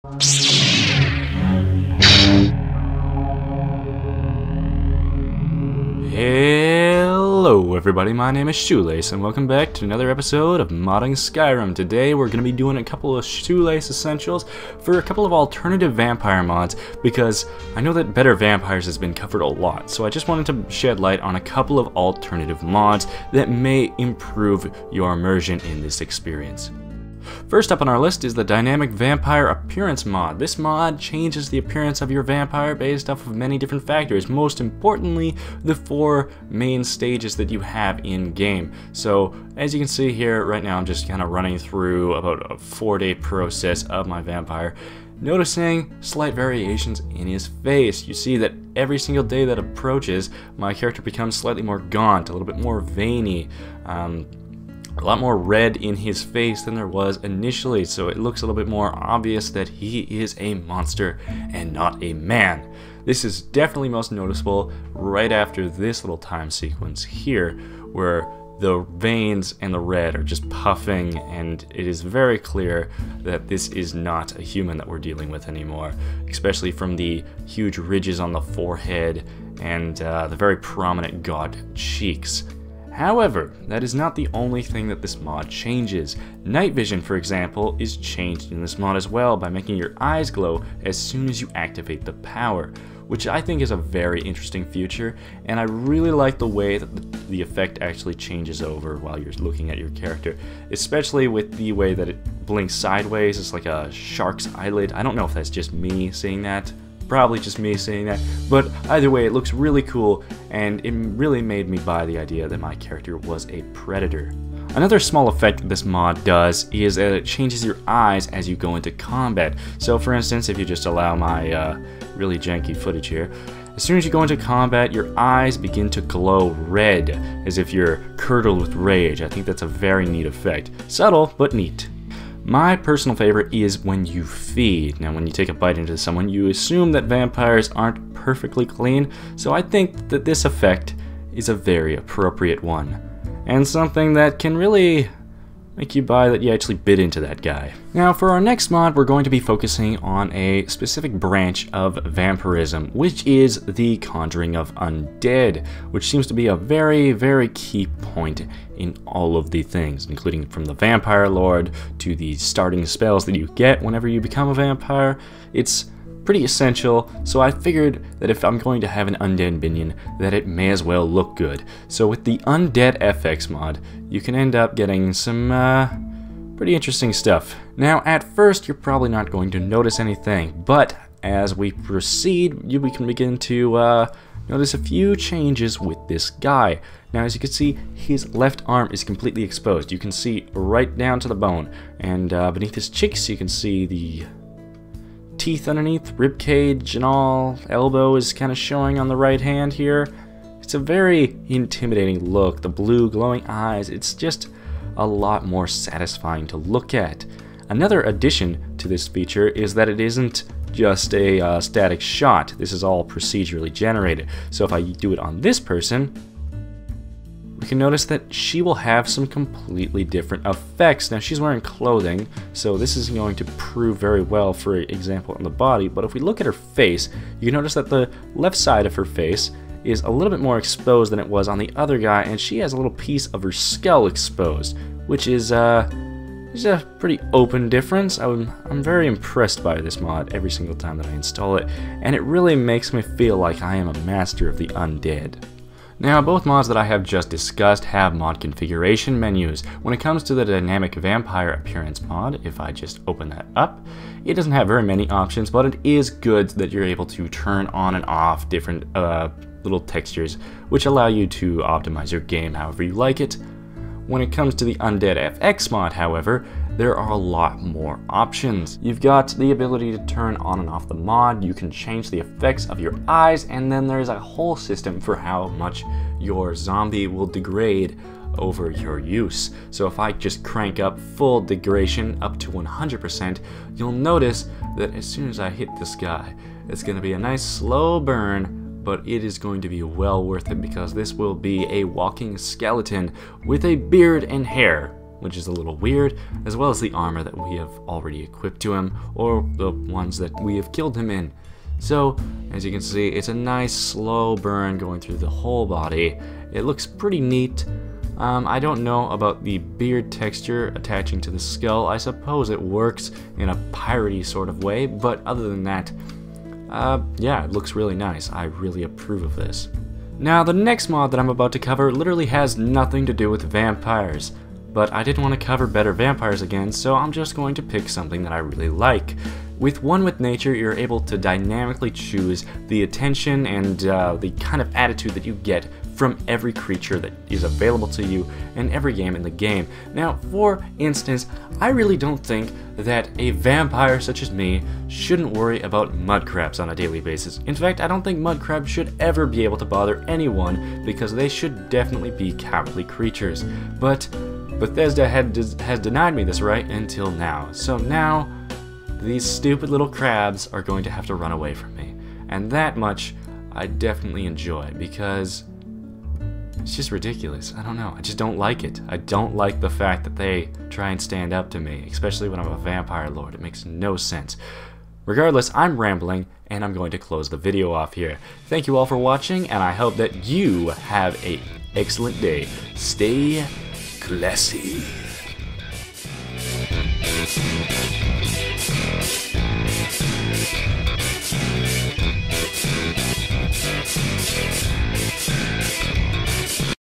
Hello everybody, my name is Shoelace and welcome back to another episode of Modding Skyrim. Today we're going to be doing a couple of Shoelace essentials for a couple of alternative vampire mods because I know that Better Vampires has been covered a lot, so I just wanted to shed light on a couple of alternative mods that may improve your immersion in this experience. First up on our list is the Dynamic Vampire Appearance mod. This mod changes the appearance of your vampire based off of many different factors, most importantly the 4 main stages that you have in game. So as you can see here right now, I'm just kind of running through about a 4-day process of my vampire, noticing slight variations in his face. You see that every single day that approaches, my character becomes slightly more gaunt, a little bit more veiny, a lot more red in his face than there was initially, so it looks a little bit more obvious that he is a monster and not a man. This is definitely most noticeable right after this little time sequence here, where the veins and the red are just puffing, and it is very clear that this is not a human that we're dealing with anymore, especially from the huge ridges on the forehead and the very prominent gaunt cheeks. However, that is not the only thing that this mod changes. Night vision, for example, is changed in this mod as well by making your eyes glow as soon as you activate the power, which I think is a very interesting feature, and I really like the way that the effect actually changes over while you're looking at your character, especially with the way that it blinks sideways. It's like a shark's eyelid. I don't know if that's just me seeing that. Probably just me saying that, but either way it looks really cool, and it really made me buy the idea that my character was a predator. Another small effect that this mod does is that it changes your eyes as you go into combat. So for instance, if you just allow my really janky footage here, as soon as you go into combat, your eyes begin to glow red, as if you're curdled with rage. I think that's a very neat effect. Subtle, but neat. My personal favorite is when you feed. Now when you take a bite into someone, you assume that vampires aren't perfectly clean, so I think that this effect is a very appropriate one, and something that can really make you buy that you actually bit into that guy. Now for our next mod, we're going to be focusing on a specific branch of vampirism, which is the conjuring of undead, which seems to be a very, very key point in all of the things, including from the vampire lord to the starting spells that you get whenever you become a vampire. It's pretty essential, so I figured that if I'm going to have an undead minion, that it may as well look good. So with the Undead FX mod, you can end up getting some pretty interesting stuff. Now at first, you're probably not going to notice anything, but as we proceed, we can begin to notice a few changes with this guy. Now as you can see, his left arm is completely exposed. You can see right down to the bone, and beneath his cheeks you can see the teeth underneath, rib cage and all. Elbow is kind of showing on the right hand here. It's a very intimidating look. The blue glowing eyes, it's just a lot more satisfying to look at. Another addition to this feature is that it isn't just a static shot. This is all procedurally generated. So if I do it on this person, we can notice that she will have some completely different effects. Now she's wearing clothing, so this is going to prove very well, for example, on the body, but if we look at her face, you can notice that the left side of her face is a little bit more exposed than it was on the other guy, and she has a little piece of her skull exposed, which is a pretty open difference. I'm very impressed by this mod every single time that I install it, and it really makes me feel like I am a master of the undead. Now, both mods that I have just discussed have mod configuration menus. When it comes to the Dynamic Vampire Appearance mod, if I just open that up, it doesn't have very many options, but it is good that you're able to turn on and off different little textures, which allow you to optimize your game however you like it. When it comes to the Undead FX mod, however, there are a lot more options. You've got the ability to turn on and off the mod, you can change the effects of your eyes, and then there's a whole system for how much your zombie will degrade over your use. So if I just crank up full degradation up to 100%, you'll notice that as soon as I hit this guy, it's going to be a nice slow burn, but it is going to be well worth it because this will be a walking skeleton with a beard and hair. which is a little weird, as well as the armor that we have already equipped to him, or the ones that we have killed him in. So, as you can see, it's a nice slow burn going through the whole body. It looks pretty neat. I don't know about the beard texture attaching to the skull. I suppose it works in a piratey sort of way, but other than that, yeah, it looks really nice. I really approve of this. Now, the next mod that I'm about to cover literally has nothing to do with vampires, but I didn't want to cover better vampires again, so I'm just going to pick something that I really like. With One with Nature, you're able to dynamically choose the attention and the kind of attitude that you get from every creature that is available to you in every game in the game. Now, for instance, I really don't think that a vampire such as me shouldn't worry about mud crabs on a daily basis. In fact, I don't think mud crabs should ever be able to bother anyone because they should definitely be cowardly creatures. But Bethesda has denied me this right until now. So now, these stupid little crabs are going to have to run away from me. And that much I definitely enjoy because it's just ridiculous. I don't know. I just don't like it. I don't like the fact that they try and stand up to me, especially when I'm a vampire lord. It makes no sense. Regardless, I'm rambling, and I'm going to close the video off here. Thank you all for watching, and I hope that you have an excellent day. Stay classy.